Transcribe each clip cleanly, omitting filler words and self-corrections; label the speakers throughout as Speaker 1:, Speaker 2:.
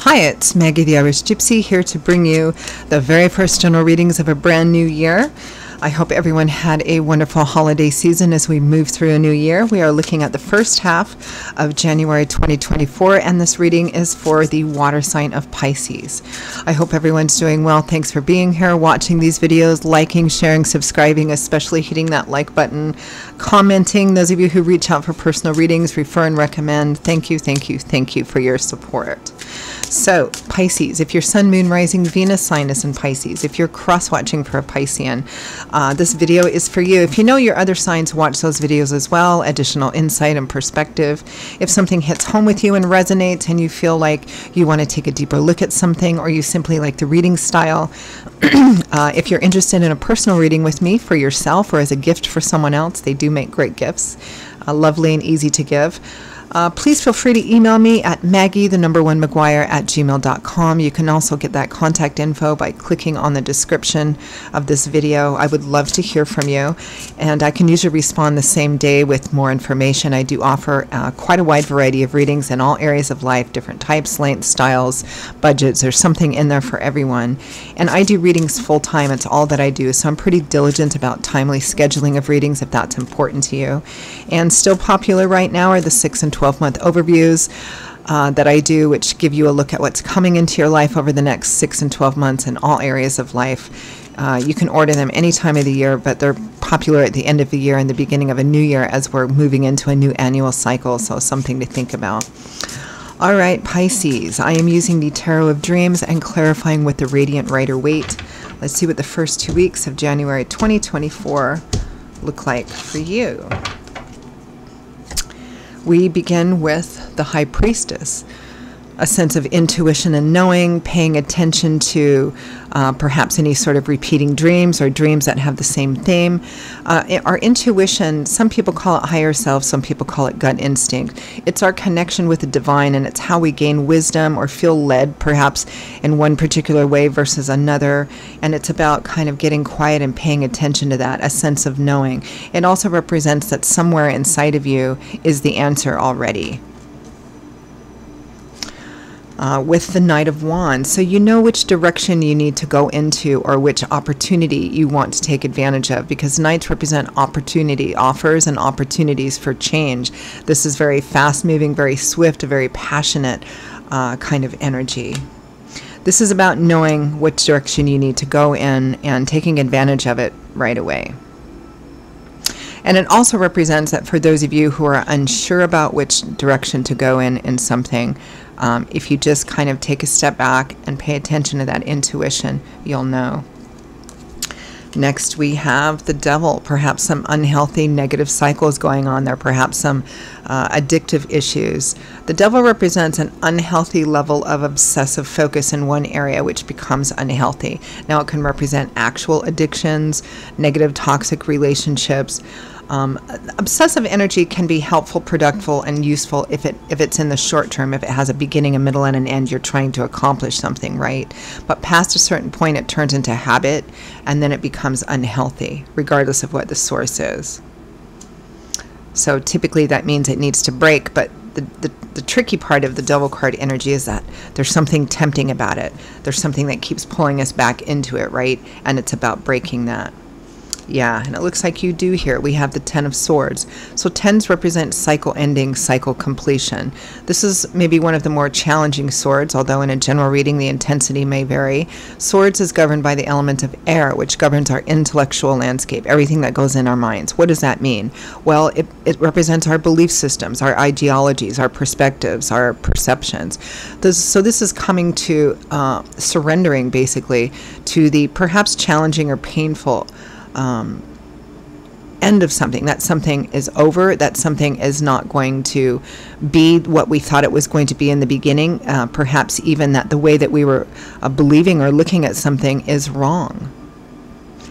Speaker 1: Hi, it's Maggie the Irish Gypsy here to bring you the very first general readings of a brand new year. I hope everyone had a wonderful holiday season as we move through a new year. We are looking at the first half of January 2024, and this reading is for the water sign of Pisces. I hope everyone's doing well. Thanks for being here, watching these videos, liking, sharing, subscribing, especially hitting that like button, commenting. Those of you who reach out for personal readings, refer and recommend, thank you, thank you, thank you for your support. So, Pisces, if your Sun, Moon, Rising, Venus sign is in Pisces, if you're cross-watching for a Piscean, this video is for you. If you know your other signs, watch those videos as well. Additional insight and perspective. If something hits home with you and resonates and you feel like you want to take a deeper look at something, or you simply like the reading style, if you're interested in a personal reading with me for yourself or as a gift for someone else, they do make great gifts, lovely and easy to give. Please feel free to email me at maggie1mcguire@gmail.com. You can also get that contact info by clicking on the description of this video. I would love to hear from you, and I can usually respond the same day with more information. I do offer quite a wide variety of readings in all areas of life, different types, lengths, styles, budgets. There's something in there for everyone. And I do readings full-time. It's all that I do, so I'm pretty diligent about timely scheduling of readings if that's important to you. And still popular right now are the 6 and 12-month overviews that I do, which give you a look at what's coming into your life over the next 6 and 12 months in all areas of life. You can order them any time of the year, but they're popular at the end of the year and the beginning of a new year as we're moving into a new annual cycle, so something to think about. All right, Pisces, I am using the Tarot of Dreams and clarifying with the Radiant Rider-Waite. Let's see what the first 2 weeks of January 2024 look like for you. We begin with the High Priestess, a sense of intuition and knowing, paying attention to perhaps any sort of repeating dreams or dreams that have the same theme. Our intuition, some people call it higher self, some people call it gut instinct. It's our connection with the divine, and it's how we gain wisdom or feel led perhaps in one particular way versus another. And it's about kind of getting quiet and paying attention to that, a sense of knowing. It also represents that somewhere inside of you is the answer already. With the Knight of Wands. So you know which direction you need to go into or which opportunity you want to take advantage of, because Knights represent opportunity, offers and opportunities for change. This is very fast-moving, very swift, a very passionate kind of energy. This is about knowing which direction you need to go in and taking advantage of it right away. And it also represents that for those of you who are unsure about which direction to go in something, if you just kind of take a step back and pay attention to that intuition, you'll know. Next, we have the Devil. Perhaps some unhealthy negative cycles going on there, perhaps some addictive issues. The Devil represents an unhealthy level of obsessive focus in one area, which becomes unhealthy. Now, it can represent actual addictions, negative toxic relationships. Obsessive energy can be helpful, productive, and useful if it's in the short term, if it has a beginning, a middle, and an end. You're trying to accomplish something, right? But past a certain point, it turns into habit, and then it becomes unhealthy, regardless of what the source is. So typically that means it needs to break, but the tricky part of the Devil card energy is that there's something tempting about it. There's something that keeps pulling us back into it, right? And it's about breaking that. Yeah, and it looks like you do here. We have the Ten of Swords. So tens represent cycle ending, cycle completion. This is maybe one of the more challenging swords, although in a general reading the intensity may vary. Swords is governed by the element of air, which governs our intellectual landscape, everything that goes in our minds. What does that mean? Well, it represents our belief systems, our ideologies, our perspectives, our perceptions. So this is coming to surrendering, basically, to the perhaps challenging or painful end of something. That something is over, that something is not going to be what we thought it was going to be in the beginning, perhaps even that the way that we were believing or looking at something is wrong.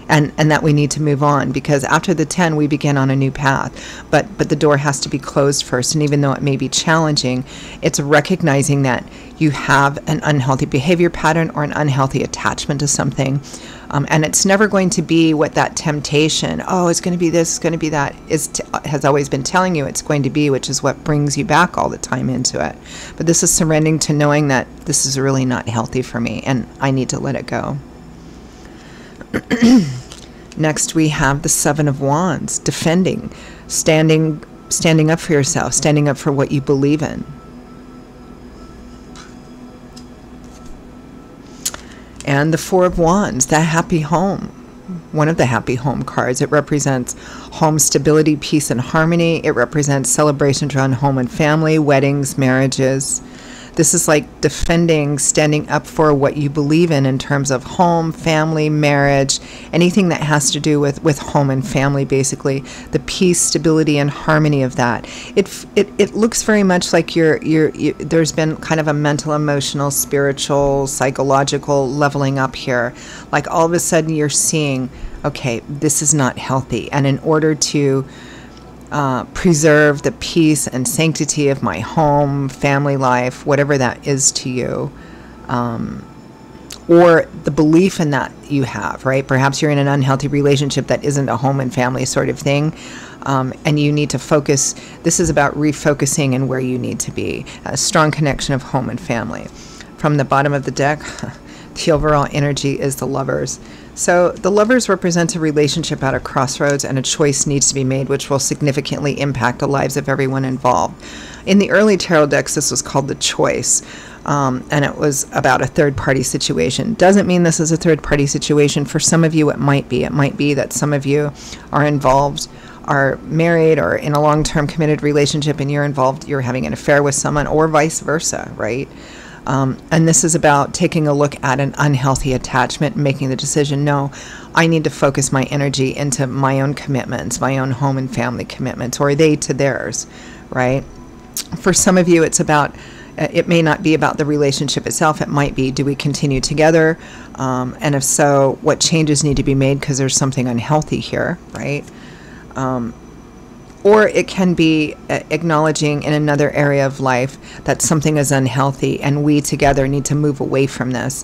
Speaker 1: and that we need to move on, because after the 10 we begin on a new path, but the door has to be closed first. And even though it may be challenging, it's recognizing that you have an unhealthy behavior pattern or an unhealthy attachment to something, and it's never going to be what that temptation, oh, it's going to be this, it's going to be that, has always been telling you it's going to be, which is what brings you back all the time into it. But this is surrendering to knowing that this is really not healthy for me and I need to let it go. Next, we have the Seven of Wands, defending, standing up for yourself, standing up for what you believe in. And the Four of Wands, that happy home, one of the happy home cards. It represents home stability, peace, and harmony. It represents celebrations around home and family, weddings, marriages. This is like defending, standing up for what you believe in terms of home, family, marriage, anything that has to do with home and family, basically. The peace, stability, and harmony of that. It looks very much like there's been kind of a mental, emotional, spiritual, psychological leveling up here. Like all of a sudden you're seeing, okay, this is not healthy. And in order to preserve the peace and sanctity of my home, family life, whatever that is to you, or the belief in that you have, right? Perhaps you're in an unhealthy relationship that isn't a home and family sort of thing, and you need to focus. This is about refocusing and where you need to be. A strong connection of home and family. From the bottom of the deck, the overall energy is the Lovers. So the Lovers represents a relationship at a crossroads, and a choice needs to be made which will significantly impact the lives of everyone involved. In the early tarot decks, this was called the Choice, and it was about a third-party situation. Doesn't mean this is a third-party situation. For some of you, it might be. It might be that some of you are involved, are married, or in a long-term committed relationship, and you're involved, you're having an affair with someone, or vice versa, right? And this is about taking a look at an unhealthy attachment and making the decision, no, I need to focus my energy into my own commitments, my own home and family commitments, or they to theirs, right? For some of you, it's about, it may not be about the relationship itself. It might be, do we continue together? And if so, what changes need to be made because there's something unhealthy here, right? Or it can be acknowledging in another area of life that something is unhealthy and we together need to move away from this,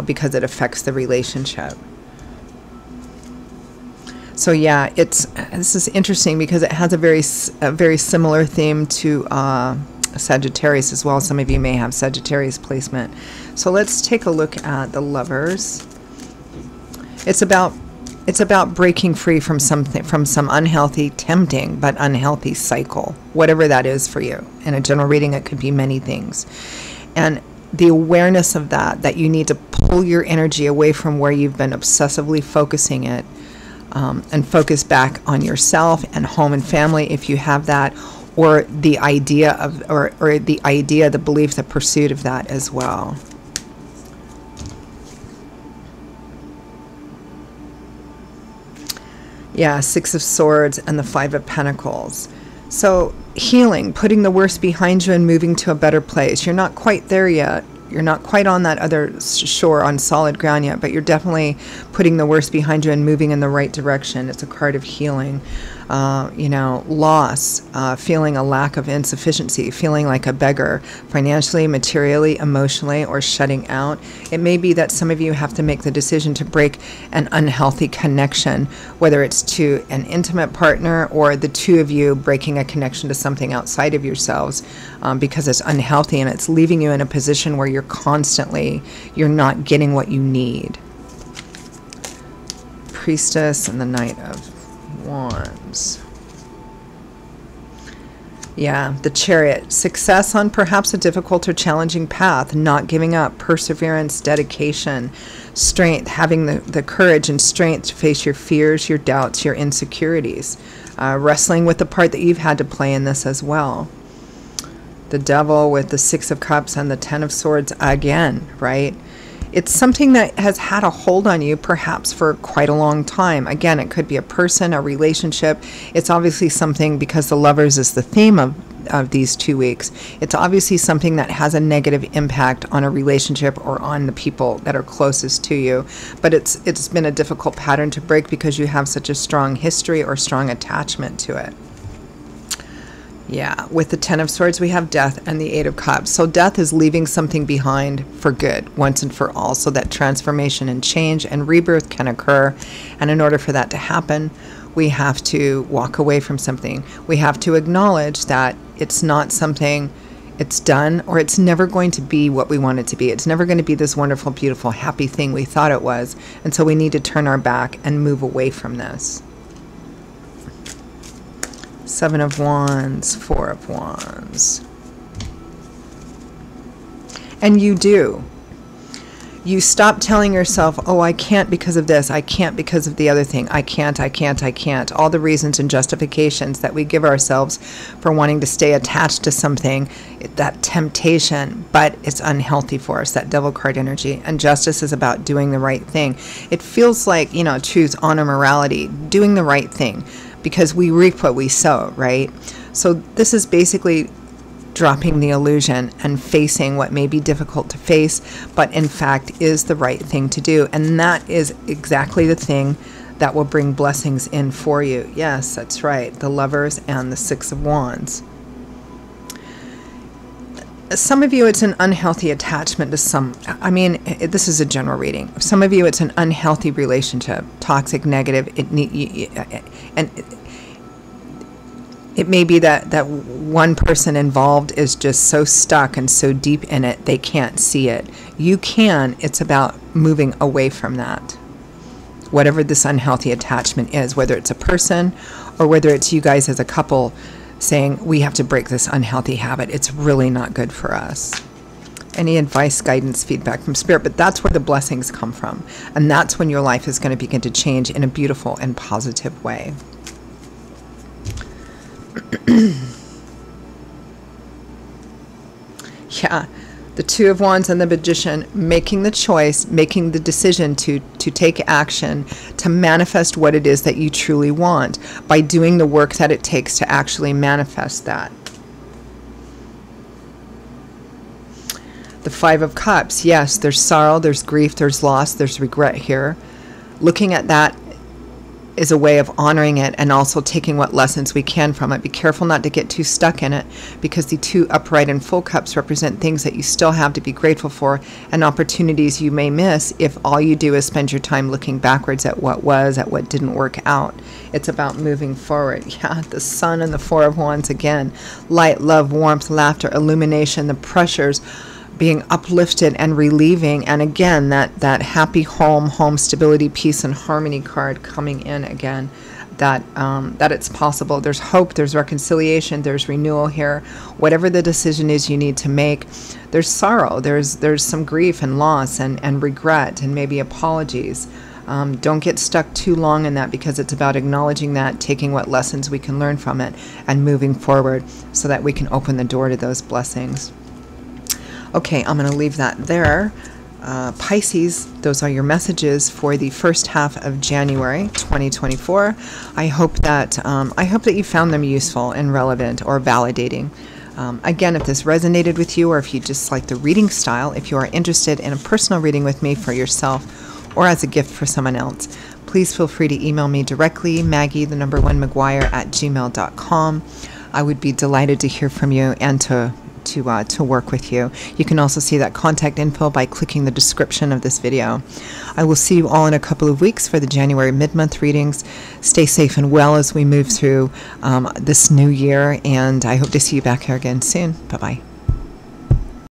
Speaker 1: because it affects the relationship. So yeah, this is interesting because it has a very similar theme to Sagittarius as well. Some of you may have Sagittarius placement. So let's take a look at the Lovers. It's about breaking free from some unhealthy, tempting, but unhealthy cycle, whatever that is for you. In a general reading, it could be many things. And the awareness of that you need to pull your energy away from where you've been obsessively focusing it, and focus back on yourself and home and family if you have that, or the idea of, or the idea, the belief, the pursuit of that as well. Yeah, Six of Swords and the Five of Pentacles. So healing, putting the worst behind you and moving to a better place. You're not quite there yet. You're not quite on that other shore on solid ground yet, but you're definitely putting the worst behind you and moving in the right direction. It's a card of healing. Loss, feeling a lack of insufficiency, feeling like a beggar, financially, materially, emotionally, or shutting out. It may be that some of you have to make the decision to break an unhealthy connection, whether it's to an intimate partner or the two of you breaking a connection to something outside of yourselves, because it's unhealthy and it's leaving you in a position where you're not getting what you need. Priestess and the Knight of Wands. Yeah, the Chariot. Success on perhaps a difficult or challenging path, not giving up, perseverance, dedication, strength, having the courage and strength to face your fears, your doubts, your insecurities, wrestling with the part that you've had to play in this as well. The Devil with the Six of Cups and the Ten of Swords again, right? It's something that has had a hold on you perhaps for quite a long time. Again, it could be a person, a relationship. It's obviously something, because the Lovers is the theme of of these 2 weeks. It's obviously something that has a negative impact on a relationship or on the people that are closest to you, but it's been a difficult pattern to break because you have such a strong history or strong attachment to it. Yeah, with the Ten of Swords, we have death and the Eight of Cups. So death is leaving something behind for good, once and for all, so that transformation and change and rebirth can occur. And in order for that to happen, we have to walk away from something. We have to acknowledge that it's not something, it's done, or it's never going to be what we want it to be. It's never going to be this wonderful, beautiful, happy thing we thought it was. And so we need to turn our back and move away from this. Seven of Wands, Four of Wands. And you do. You stop telling yourself, oh, I can't because of this. I can't because of the other thing. I can't, I can't, I can't. All the reasons and justifications that we give ourselves for wanting to stay attached to something, that temptation, but it's unhealthy for us, that devil card energy. And justice is about doing the right thing. It feels like, you know, truth, honor, morality, doing the right thing, because we reap what we sow, right? So this is basically dropping the illusion and facing what may be difficult to face, but in fact is the right thing to do. And that is exactly the thing that will bring blessings in for you. Yes, that's right. The Lovers and the Six of Wands. Some of you, it's an unhealthy attachment to this is a general reading. Some of you, it's an unhealthy relationship, toxic, negative. It may be that one person involved is just so stuck and so deep in it, they can't see it. You can. It's about moving away from that. Whatever this unhealthy attachment is, whether it's a person or whether it's you guys as a couple saying, we have to break this unhealthy habit. It's really not good for us. Any advice, guidance, feedback from Spirit, but that's where the blessings come from. And that's when your life is going to begin to change in a beautiful and positive way. Yeah, the Two of Wands and the Magician, making the choice, making the decision to take action, to manifest what it is that you truly want by doing the work that it takes to actually manifest that. The Five of Cups, yes, there's sorrow, there's grief, there's loss, there's regret here. Looking at that is a way of honoring it and also taking what lessons we can from it. Be careful not to get too stuck in it, because the two upright and full cups represent things that you still have to be grateful for and opportunities you may miss if all you do is spend your time looking backwards at what was, at what didn't work out. It's about moving forward. Yeah, the Sun and the Four of Wands again. Light, love, warmth, laughter, illumination, the pressures being uplifted and relieving, and again that happy home stability, peace and harmony card coming in again, that it's possible. There's hope, there's reconciliation, there's renewal here. Whatever the decision is you need to make, there's sorrow, there's some grief and loss and regret and maybe apologies. Don't get stuck too long in that, because it's about acknowledging that, taking what lessons we can learn from it and moving forward so that we can open the door to those blessings. Okay, I'm going to leave that there. Pisces, those are your messages for the first half of January 2024. I hope that you found them useful and relevant or validating. Again, if this resonated with you, or if you just like the reading style, if you are interested in a personal reading with me for yourself or as a gift for someone else, please feel free to email me directly, Maggie1McGuire@gmail.com. I would be delighted to hear from you and to work with you. You can also see that contact info by clicking the description of this video. I will see you all in a couple of weeks for the January mid-month readings. Stay safe and well as we move through this new year, and I hope to see you back here again soon. Bye-bye.